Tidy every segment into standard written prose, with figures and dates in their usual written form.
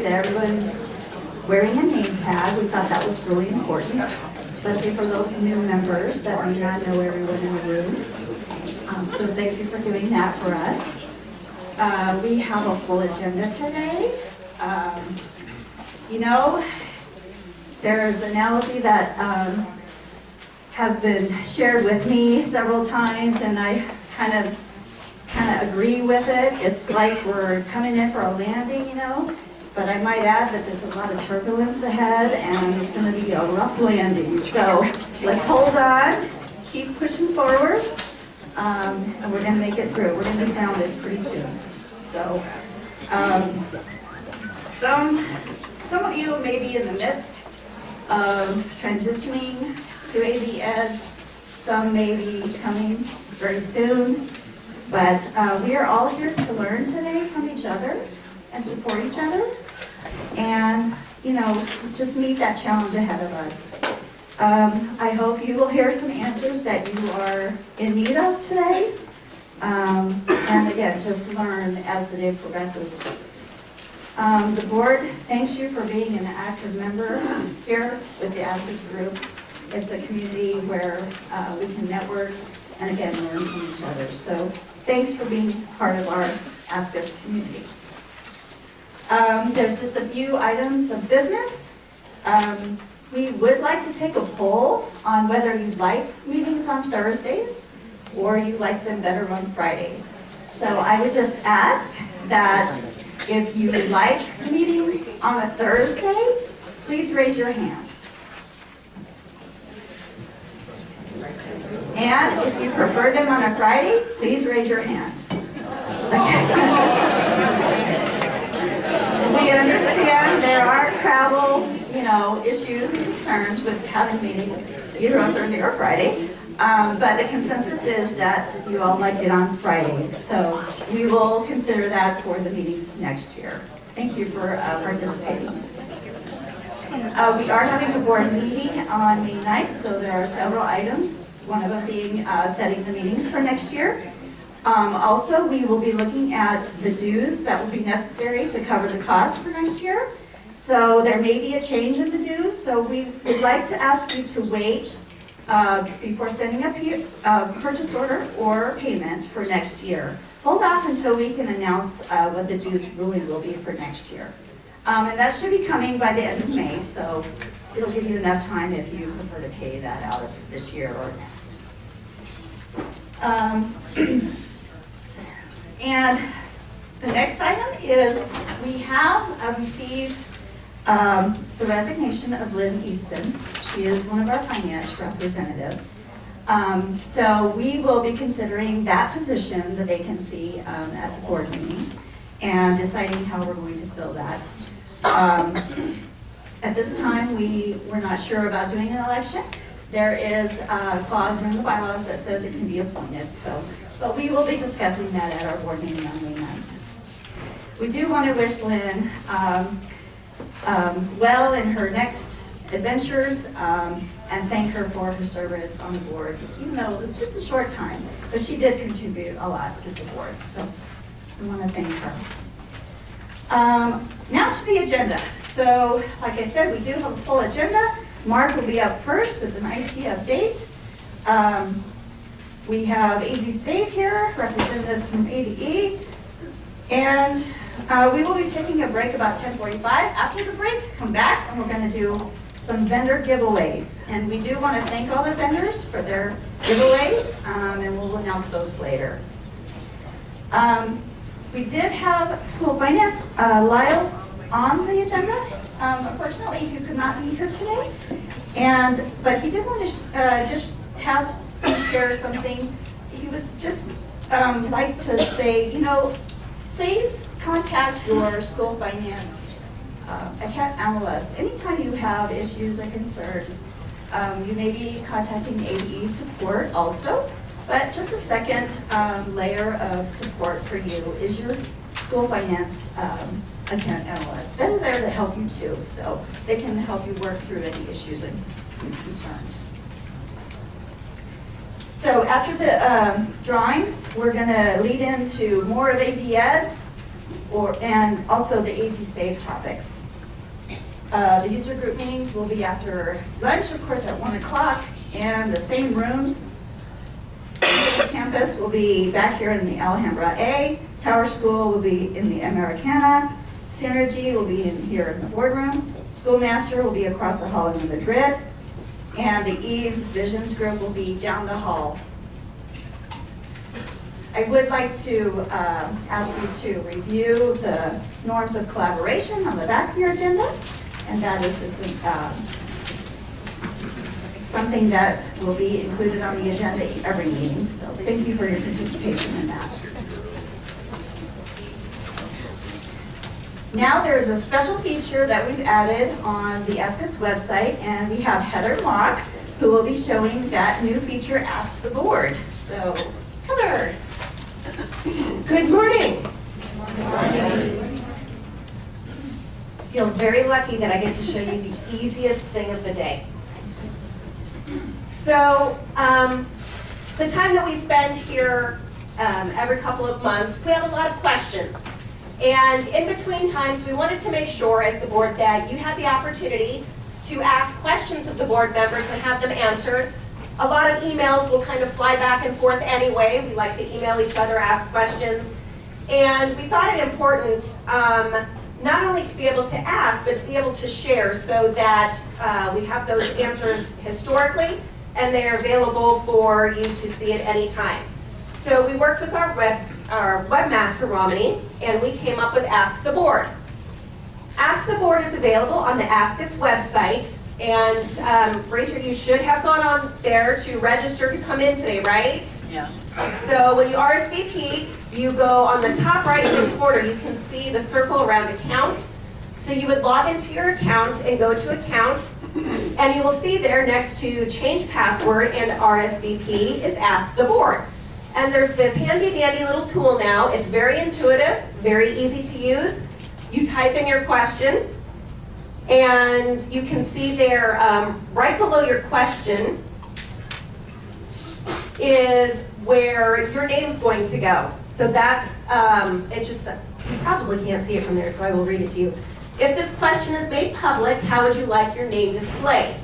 that everyone's wearing a name tag. We thought that was really important, especially for those new members that may not know everyone in the room. So thank you for doing that for us. We have a full agenda today. You know, there's an analogy that has been shared with me several times, and I kind of agree with it. It's like we're coming in for a landing, you know, but I might add that there's a lot of turbulence ahead, and it's going to be a rough landing. So let's hold on, keep pushing forward, and we're going to make it through. We're going to be grounded pretty soon. So some of you may be in the midst of transitioning to AZ Eds. Some may be coming very soon. But we are all here to learn today from each other and support each other and, you know, just meet that challenge ahead of us. I hope you will hear some answers that you are in need of today. And again, just learn as the day progresses. The board thanks you for being an active member here with the ASCUS group. It's a community where we can network and again, learn from each other. So thanks for being part of our ASCUS community. There's just a few items of business. We would like to take a poll on whether you like meetings on Thursdays or you like them better on Fridays. So I would just ask that if you like meeting on a Thursday, please raise your hand. And if you prefer them on a Friday, please raise your hand. We understand there are travel, you know, issues and concerns with having meetings either on Thursday or Friday. But the consensus is that you all like it on Fridays. So we will consider that for the meetings next year. Thank you for participating. We are having a board meeting on May 9th, so there are several items. One of them being setting the meetings for next year. Also, we will be looking at the dues that will be necessary to cover the cost for next year. So there may be a change in the dues, so we would like to ask you to wait before sending a purchase order or payment for next year. Hold off until we can announce what the dues really will be for next year. And that should be coming by the end of May, so it'll give you enough time if you prefer to pay that out of this year or next. And the next item is we have received the resignation of Lynn Easton. She is one of our finance representatives. So we will be considering that position, the vacancy at the board meeting, and deciding how we're going to fill that. At this time, we're not sure about doing an election. There is a clause in the bylaws that says it can be appointed, but we will be discussing that at our board meeting on May 9th. We do want to wish Lynn well in her next adventures and thank her for her service on the board, even though it was just a short time, but she did contribute a lot to the board, so we want to thank her. Now to the agenda. So, like I said, we do have a full agenda. Mark will be up first with an IT update. We have AZ Safe here, representatives from ADE, and we will be taking a break about 10:45. After the break, come back and we're going to do some vendor giveaways. And we do want to thank all the vendors for their giveaways, and we'll announce those later. We did have school finance, Lyle, on the agenda. Unfortunately, he could not be here today, but he did want to just have me share something. He would just like to say, you know, please contact your school finance account analyst anytime you have issues or concerns. You may be contacting ADE support also, but just a second layer of support for you is your school finance account analyst. They're there to help you too, so they can help you work through any issues and concerns. So after the drawings, we're going to lead into more of AZ Ed's and also the Easy Save topics. The user group meetings will be after lunch, of course, at 1 o'clock, and the same rooms. The campus will be back here in the Alhambra A. Power School will be in the Americana. Synergy will be in here in the boardroom. Schoolmaster will be across the hall in the Madrid. And the Ease Visions group will be down the hall. I would like to ask you to review the norms of collaboration on the back of your agenda. And that is just something that will be included on the agenda every meeting. So thank you for your participation in that. Now there's a special feature that we've added on the ASCUS website, and we have Heather Mock, who will be showing that new feature, Ask the Board. So, Heather. Good morning. Good morning. I feel very lucky that I get to show you the easiest thing of the day. So, the time that we spend here every couple of months, we have a lot of questions. And in between times, we wanted to make sure as the board that you had the opportunity to ask questions of the board members and have them answered. A lot of emails will kind of fly back and forth anyway. We like to email each other, ask questions. And we thought it important not only to be able to ask, but to be able to share so that we have those answers historically and they're available for you to see at any time. So we worked with our webmaster, Romney, and we came up with Ask the Board. Ask the Board is available on the ASCUS website, and Rachel, you should have gone on there to register to come in today, right? Yeah. So when you RSVP, you go on the top right-hand corner, you can see the circle around account. So you would log into your account and go to account, and you will see there next to change password and RSVP is Ask the Board. And there's this handy dandy little tool now. It's very intuitive, very easy to use. You type in your question, and you can see there right below your question is where your name's going to go. So that's, you probably can't see it from there, so I will read it to you. If this question is made public, how would you like your name displayed?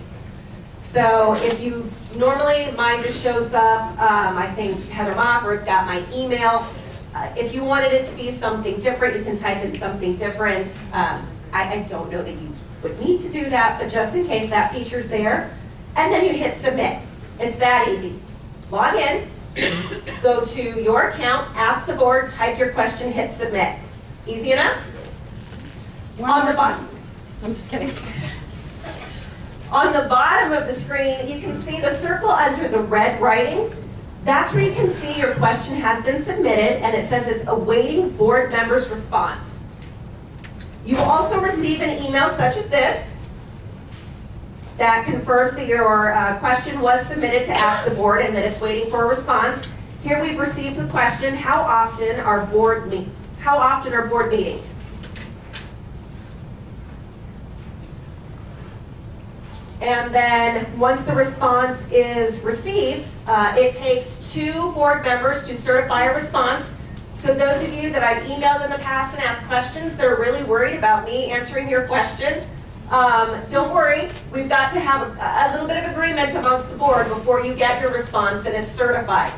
So if you, normally mine just shows up, I think Heather Mock, or it's got my email. If you wanted it to be something different, you can type in something different. I don't know that you would need to do that, but just in case, that feature's there. And then you hit submit. It's that easy. Log in, go to your account, ask the board, type your question, hit submit. Easy enough? On the bottom. I'm just kidding. On the bottom of the screen, you can see the circle under the red writing. That's where you can see your question has been submitted, and it says it's awaiting board members' response. You will also receive an email such as this that confirms that your question was submitted to ask the board and that it's waiting for a response. Here we've received a question: how often are board meetings? And then once the response is received, it takes 2 board members to certify a response. So those of you that I've emailed in the past and asked questions that are really worried about me answering your question, don't worry. We've got to have a little bit of agreement amongst the board before you get your response and it's certified.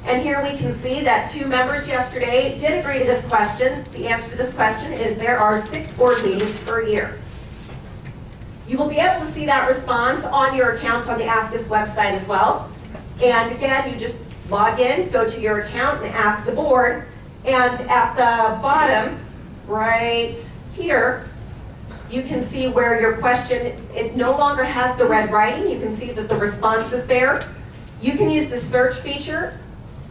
And here we can see that 2 members yesterday did agree to this question. The answer to this question is there are 6 board meetings per year. You will be able to see that response on your account on the ASCUS website as well. And again, you just log in, go to your account, and ask the board. And at the bottom, right here, you can see where your question, it no longer has the red writing. You can see that the response is there. You can use the search feature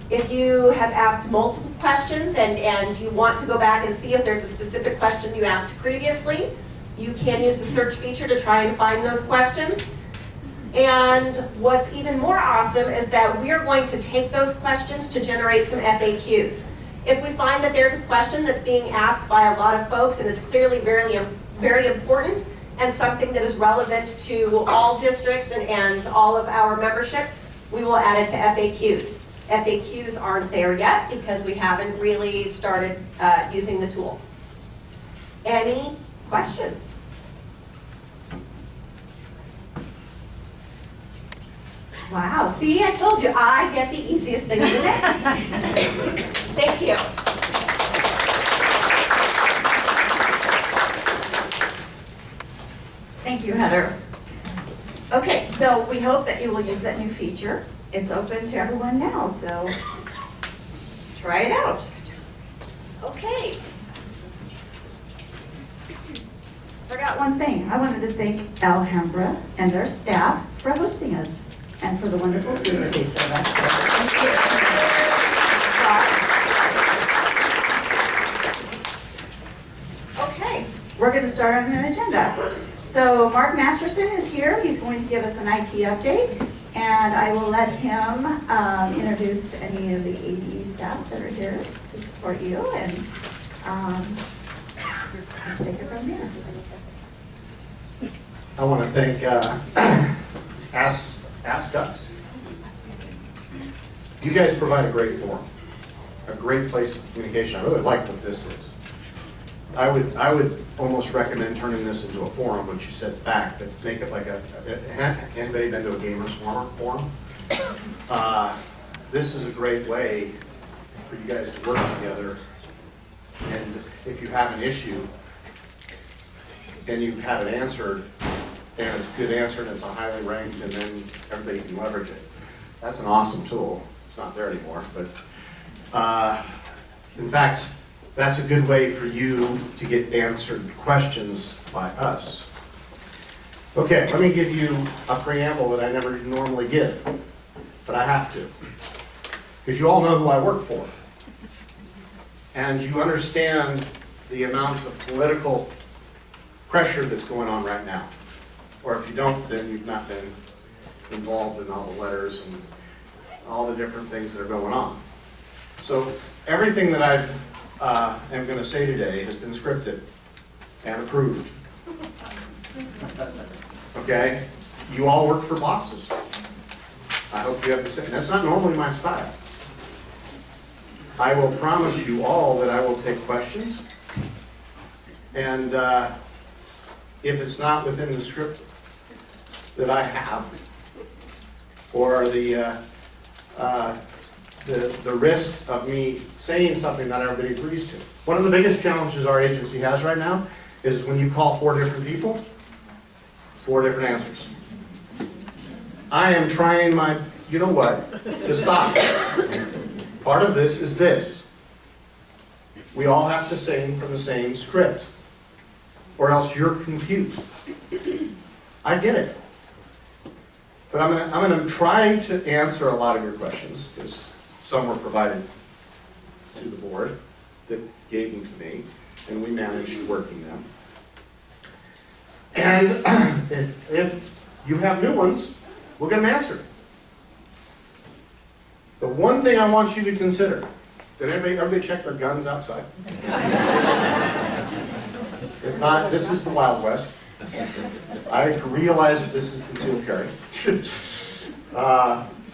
if you have asked multiple questions and you want to go back and see if there's a specific question you asked previously. You can use the search feature to try and find those questions. And what's even more awesome is that we are going to take those questions to generate some FAQs. If we find that there's a question that's being asked by a lot of folks and it's clearly very important and something that is relevant to all districts and all of our membership, we will add it to FAQs. FAQs aren't there yet because we haven't really started using the tool. Any questions? Wow, see, I told you, I get the easiest thing of the day. Thank you. Thank you, Heather. Okay, so we hope that you will use that new feature. It's open to everyone now, so try it out. Okay. Forgot one thing. I wanted to thank Alhambra and their staff for hosting us and for the wonderful food that they serve us. Thank you. Okay, we're going to start on an agenda. So Mark Masterson is here. He's going to give us an IT update, and I will let him introduce any of the AD staff that are here to support you, and take it from there. I want to thank ASCUS. You guys provide a great forum, a great place of communication. I really like what this is. I would almost recommend turning this into a forum, which you said fact, but make it like anybody been to a gamers forum? This is a great way for you guys to work together, and if you have an issue and you've had it answered, and it's a good answer and it's a highly ranked, and then everybody can leverage it. That's an awesome tool. It's not there anymore, but in fact, that's a good way for you to get answered questions by us. Okay, let me give you a preamble that I never normally give, but I have to, because you all know who I work for, and you understand the amount of political pressure that's going on right now. Or if you don't, then you've not been involved in all the letters and all the different things that are going on. So everything that I am going to say today has been scripted and approved. Okay? You all work for bosses. I hope you have the same. That's not normally my style. I will promise you all that I will take questions, and if it's not within the script that I have, or the risk of me saying something that everybody agrees to. One of the biggest challenges our agency has right now is when you call 4 different people, 4 different answers. I am trying my, you know what, to stop. Part of this is this. We all have to sing from the same script, or else you're confused. I get it. But I'm going to try to answer a lot of your questions, because some were provided to the board that gave them to me, and we managed working them. And if you have new ones, we'll get them answered. The one thing I want you to consider, did everybody check their guns outside? If not, this is the Wild West. I realize that this is concealed carry.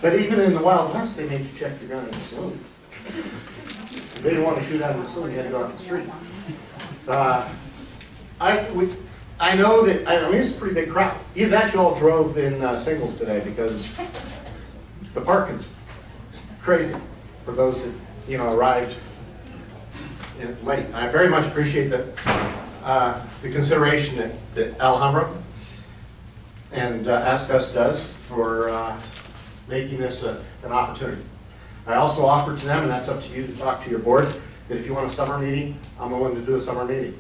But even in the Wild West, they made you check your gun in the saloon. If they didn't want to shoot out of the saloon, you had to go out the street. I know that, I mean, it's a pretty big crowd. Either that you all drove in singles today, because the parking's crazy for those that, you know, arrived late. I very much appreciate the consideration that Alhambra and ASCUS does for making this an opportunity. I also offered to them, and that's up to you to talk to your board, that if you want a summer meeting, I'm willing to do a summer meeting.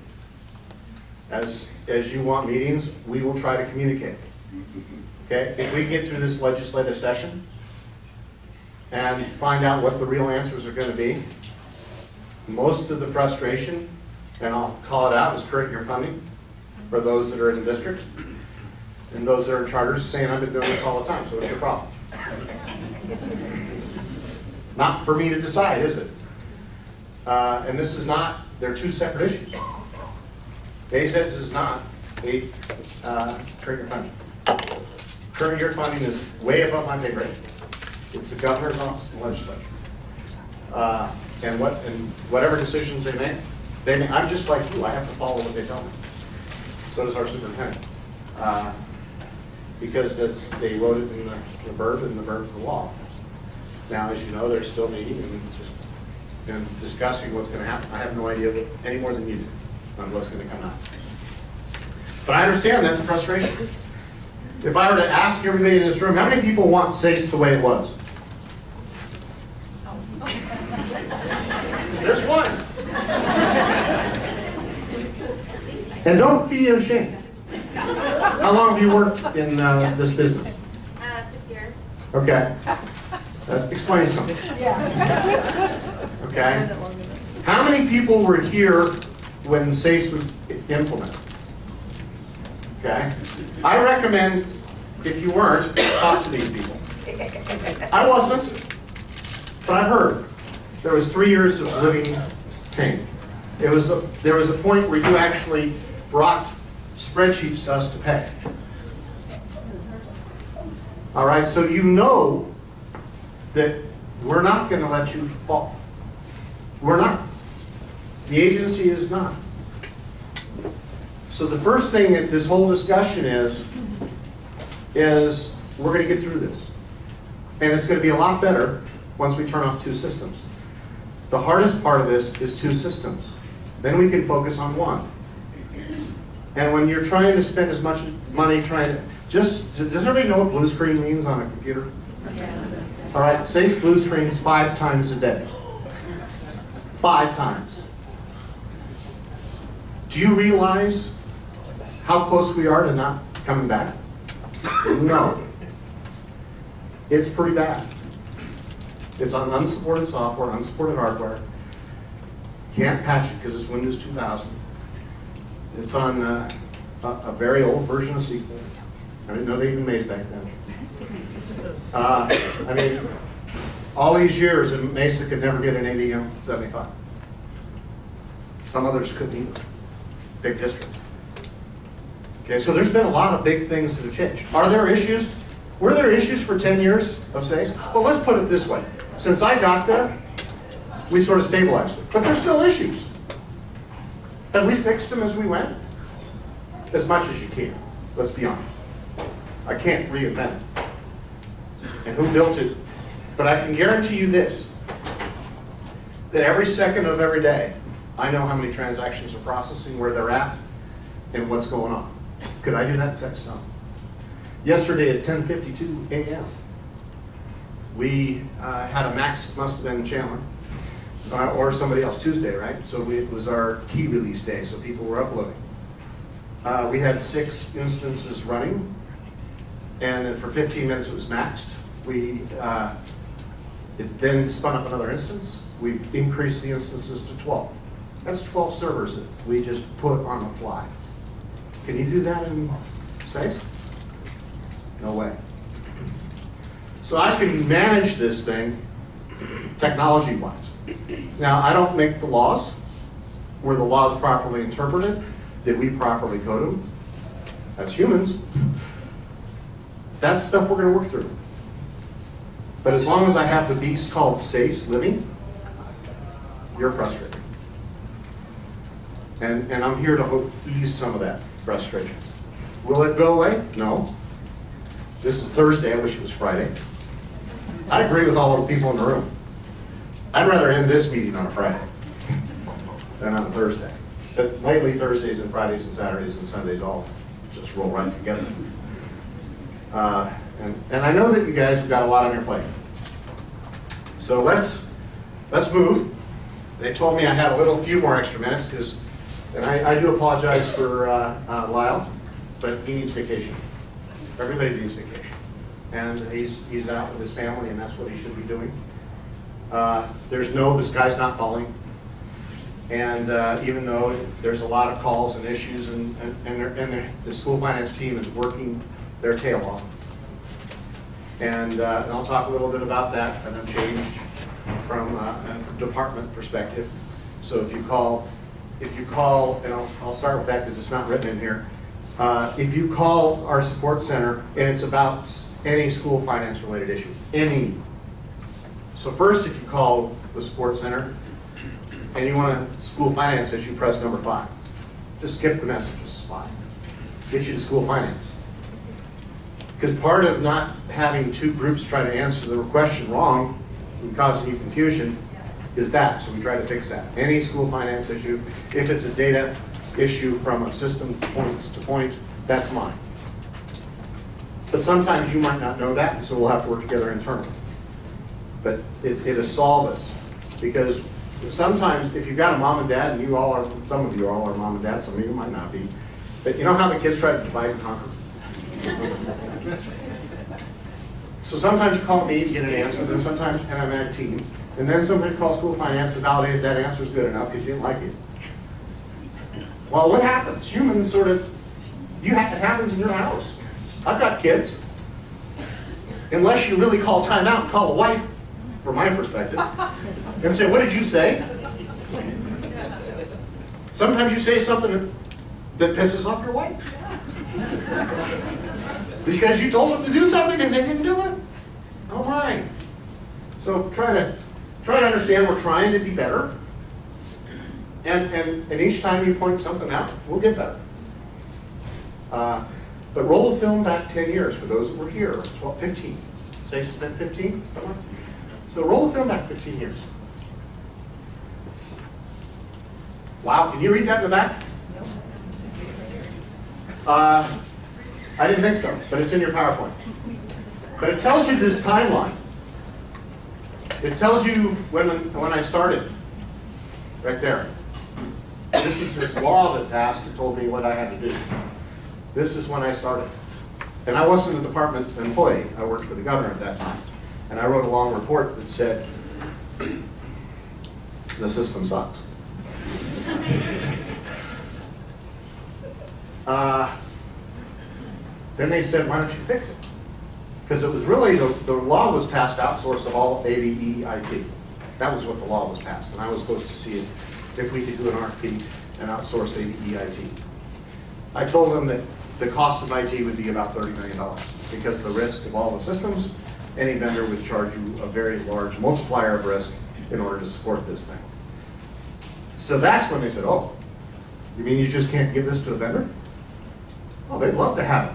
As you want meetings, we will try to communicate. Okay? If we get through this legislative session and find out what the real answers are going to be, most of the frustration, and I'll call it out, is current year funding for those that are in the district, and those that are in charters saying, I've been doing this all the time, so what's your problem? Not for me to decide, is it? And this is not, they're 2 separate issues. ASCUS is not a current year funding. Current year funding is way above my pay grade. It's the governor's office and legislature. And whatever decisions they make, I'm just like you, I have to follow what they tell me. So does our superintendent. Because they wrote it in the verb, and the verb's the law. Now, as you know, they're still meeting and discussing what's going to happen. I have no idea any more than you do on what's going to come out. But I understand that's a frustration. If I were to ask everybody in this room, how many people want SACE the way it was? There's one. And don't feel ashamed. How long have you worked in this business? 6 years. Okay. Explain something. Okay. How many people were here when SACE was implemented? Okay. I recommend, if you weren't, talk to these people. I wasn't, but I've heard. There was 3 years of living pain. There was a point where you actually brought spreadsheets to us to pay. All right, so you know that we're not going to let you fall. We're not. The agency is not. So the first thing that this whole discussion is we're going to get through this. And it's going to be a lot better once we turn off 2 systems. The hardest part of this is 2 systems. Then we can focus on 1. And when you're trying to spend as much money trying to, does everybody know what blue screen means on a computer? Yeah. All right, SACE blue screens 5 times a day. 5 times. Do you realize how close we are to not coming back? No. It's pretty bad. It's on unsupported software, unsupported hardware. Can't patch it because it's Windows 2000. It's on a very old version of SQL. I didn't know they even made it back then. I mean, all these years, and Mesa could never get an ADM 75. Some others couldn't either. Big districts. Okay, so there's been a lot of big things that have changed. Are there issues? Were there issues for 10 years of SACE? Well, let's put it this way. Since I got there, we sort of stabilized it. But there's still issues. And we fixed them as we went. As much as you can, let's be honest. I can't reinvent it. And who built it? But I can guarantee you this, that every second of every day, I know how many transactions are processing, where they're at, and what's going on. Could I do that in seconds? No. Yesterday at 10:52 a.m., we had a max, must have been Chandler, or somebody else, Tuesday, right? So it was our key release day, so people were uploading. We had 6 instances running, and then for 15 minutes it was maxed. It then spun up another instance. We've increased the instances to 12. That's 12 servers that we just put on the fly. Can you do that in SACE? No way. So I can manage this thing technology-wise. Now, I don't make the laws. Were the laws properly interpreted? Did we properly code them? That's humans. That's stuff we're going to work through. But as long as I have the beast called SACE living, you're frustrated. And I'm here to ease some of that frustration. Will it go away? No. This is Thursday. I wish it was Friday. I agree with all the people in the room. I'd rather end this meeting on a Friday than on a Thursday. But lately, Thursdays and Fridays and Saturdays and Sundays all just roll right together. And I know that you guys have got a lot on your plate. So let's move. They told me I had a few more extra minutes, because, and I do apologize for Lyle, but he needs vacation. Everybody needs vacation. And he's out with his family, and that's what he should be doing. The sky's not falling. And even though there's a lot of calls and issues, and the school finance team is working their tail off. And I'll talk a little bit about that, and a change from a department perspective. So if you call, and I'll start with that because it's not written in here. If you call our support center and it's about any school finance related issue, any So first, if you call the support center and you want a school finance issue, press number 5. Just skip the messages, it's fine. Get you to school finance. Because part of not having two groups try to answer the question wrong and causing you confusion is that, so we try to fix that. Any school finance issue, if it's a data issue from a system points to point, that's mine. But sometimes you might not know that, and so we'll have to work together internally. But it'll solve it. Because sometimes if you've got a mom and dad, and you all are, some of you all are mom and dad, some of you might not be, but you know how the kids try to divide and conquer? So sometimes you call me to get an answer, then sometimes, and I'm at a team, and then sometimes you call school finance to validate if that answer's good enough because you didn't like it. Well, what happens? Humans sort of, it happens in your house. I've got kids. Unless you really call time out and call a wife, from my perspective, and say, what did you say? Sometimes you say something that pisses off your wife. Because you told them to do something and they didn't do it. Oh my. So try to understand we're trying to be better. And each time you point something out, we'll get better. But roll the film back 10 years for those that were here, 12, 15. Say it's been 15, somewhere. So roll the film back 15 years. Wow, can you read that in the back? I didn't think so, but it's in your PowerPoint. But it tells you this timeline. It tells you when I started, right there. This is this law that passed that told me what I had to do. This is when I started. And I wasn't a department employee. I worked for the governor at that time. And I wrote a long report that said, the system sucks. Then they said, why don't you fix it? Because it was really, the law was passed outsource of all ADE IT. That was what the law was passed. And I was supposed to see if we could do an RFP and outsource ADE IT. I told them that the cost of IT would be about $30 million because the risk of all the systems, any vendor would charge you a very large multiplier of risk in order to support this thing. So that's when they said, oh, you mean you just can't give this to a vendor? Oh, they'd love to have it.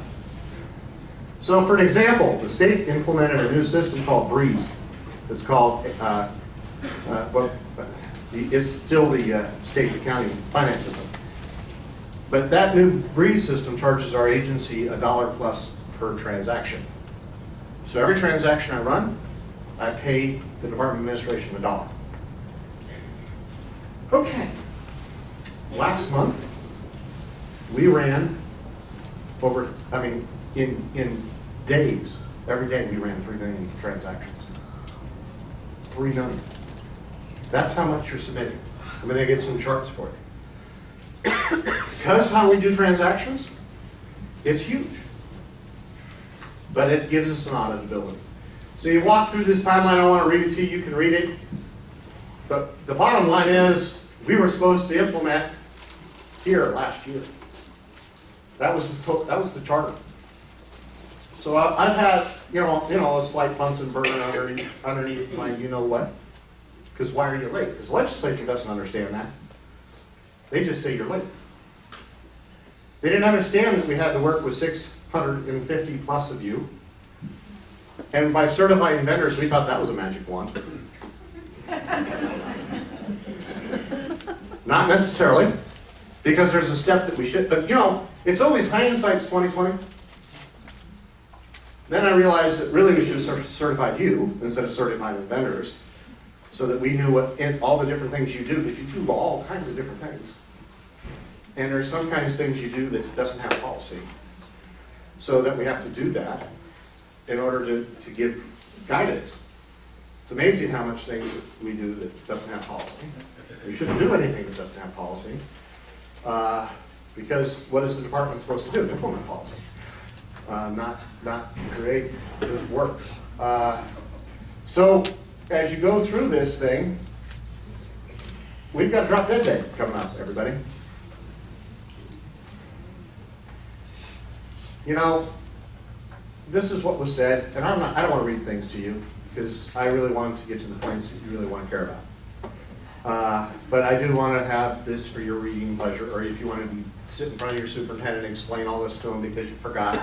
So for an example, the state implemented a new system called Breeze. It's called, well, it's still the state accounting finance system. But that new Breeze system charges our agency $1 plus per transaction. So every transaction I run, I pay the Department of Administration $1. Okay. Last month, we ran over, in days, every day we ran 3 million transactions. 3 million. That's how much you're submitting. I'm going to get some charts for you. Because how we do transactions, it's huge. But it gives us an auditability. So you walk through this timeline, I want to read it to you, you can read it. But the bottom line is, we were supposed to implement here last year. That was the charter. So I've had, a slight Bunsen burner underneath my you-know-what. Because why are you late? Because the legislature doesn't understand that. They just say you're late. They didn't understand that we had to work with 650 plus of you. And by certifying vendors, we thought that was a magic wand. Not necessarily, because there's a step that we should, but it's always hindsight's 20/20. Then I realized that really we should have certified you instead of certifying the vendors, so that we knew all the different things you do, because you do all kinds of different things. And there's some kinds of things you do that doesn't have policy. So that we have to do that in order to give guidance. It's amazing how much things that we do that doesn't have policy. We shouldn't do anything that doesn't have policy. Because what is the department supposed to do? Implement policy. Not create this work. So as you go through this thing, we've got drop dead day coming up, everybody. this is what was said, and I don't want to read things to you, because I really wanted to get to the points that you really want to care about. But I do want to have this for your reading pleasure, or if you want to sit in front of your superintendent and explain all this to him because you forgot.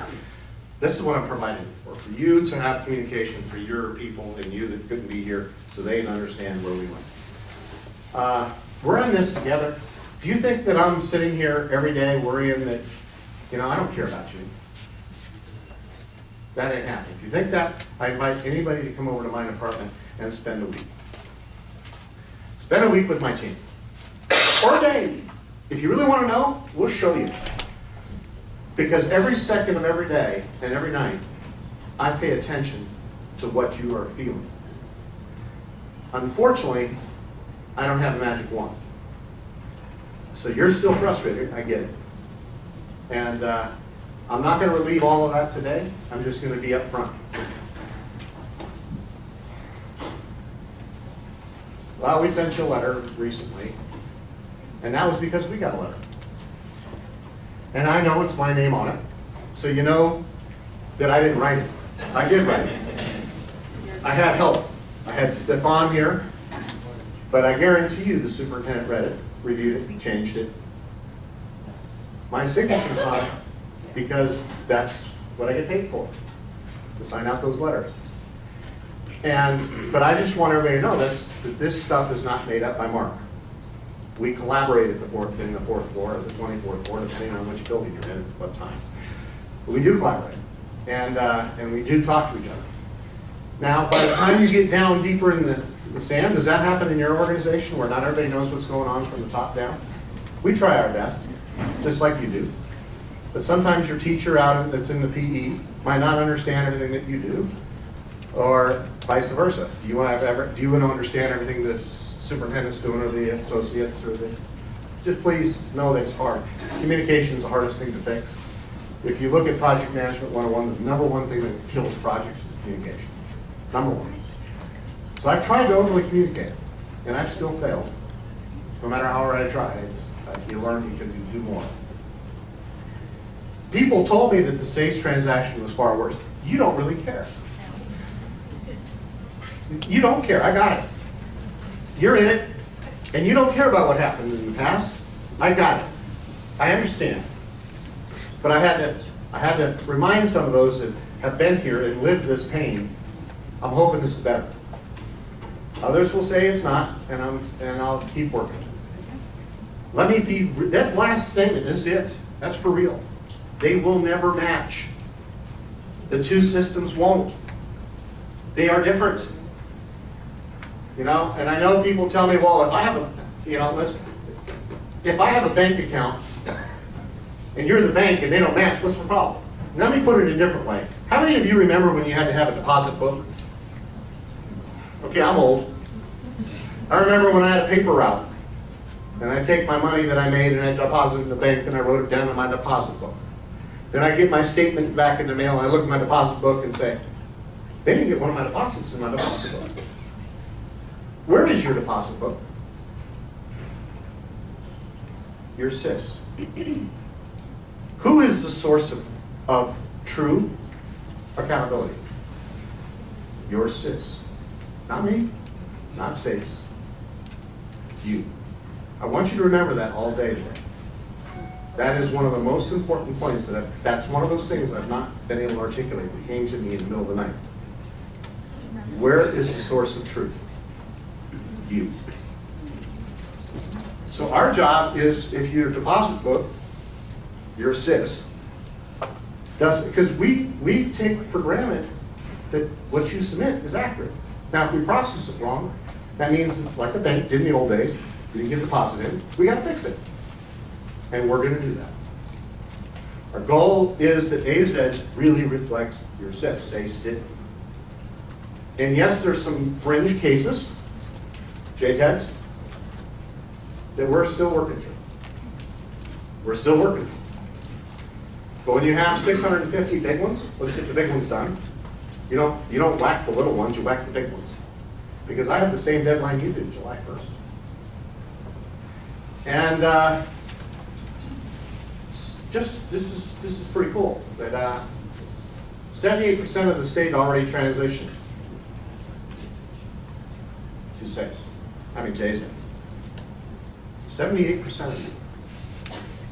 This is what I'm providing for you to have communication for your people and you that couldn't be here, so they can understand where we went. We're in this together. Do you think that I'm sitting here every day worrying that, I don't care about you? That ain't happening. If you think that, I invite anybody to come over to my department and spend a week. Spend a week with my team. Or a day. If you really want to know, we'll show you. Because every second of every day and every night, I pay attention to what you are feeling. Unfortunately, I don't have a magic wand. So you're still frustrated, I get it. And I'm not going to relieve all of that today. I'm just going to be up front. Well, we sent you a letter recently, and that was because we got a letter. And I know it's my name on it, so you know that I didn't write it. I did write it. I had help. I had Stefan here, but I guarantee you the superintendent read it, reviewed it, changed it. My signature's on it because that's what I get paid for, to sign out those letters. But I just want everybody to know that this stuff is not made up by Mark. We collaborate in the fourth floor or the 24th floor, depending on which building you're in at what time. But we do collaborate, and we do talk to each other. Now, by the time you get down deeper in the sand, does that happen in your organization where not everybody knows what's going on from the top down? We try our best, just like you do. But sometimes your teacher out that's in the PE might not understand everything that you do, or vice versa. Do you want to understand everything the superintendent's doing, or the associates, or just please know that it's hard. Communication is the hardest thing to fix. If you look at Project Management 101, the number one thing that kills projects is communication. Number one. So I've tried to overly communicate, and I've still failed. No matter how hard I try, you learn you can do more. People told me that the SACE transaction was far worse. You don't really care. You don't care. I got it. You're in it, and you don't care about what happened in the past. I got it. I understand. But I had to remind some of those that have been here and lived this pain. I'm hoping this is better. Others will say it's not, and I'll keep working. Let me be. That last statement is it. That's for real. They will never match. The two systems won't. They are different. And I know people tell me, well, if I have a bank account and you're the bank and they don't match, what's the problem? Let me put it a different way. How many of you remember when you had to have a deposit book? Okay, I'm old. I remember when I had a paper route and I'd take my money that I made and I'd deposit it in the bank and I wrote it down in my deposit book. Then I get my statement back in the mail and I look at my deposit book and say, they didn't get one of my deposits in my deposit book. Where is your deposit book? Your SIS. Who is the source of true accountability? Your SIS. Not me, not SACE. You. I want you to remember that all day today. That is one of the most important points. That's one of those things I've not been able to articulate that came to me in the middle of the night. Where is the source of truth? You. So our job is, if your deposit book, your SIS, because we take for granted that what you submit is accurate. Now, if we process it wrong, that means, like the bank did in the old days, we didn't get a deposit in, we got to fix it. And we're going to do that. Our goal is that ASEDS really reflect your SIS. SACE didn't. And yes, there's some fringe cases, JTEDs, that we're still working through. We're still working through. But when you have 650 big ones, let's get the big ones done. You don't whack the little ones, you whack the big ones. Because I have the same deadline you do, July 1st. And this is pretty cool. That 78% of the state already transitioned to SACE. To ASCUS. 78% of you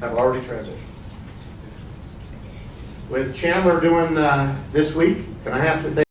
have already transitioned. With Chandler doing this week, and they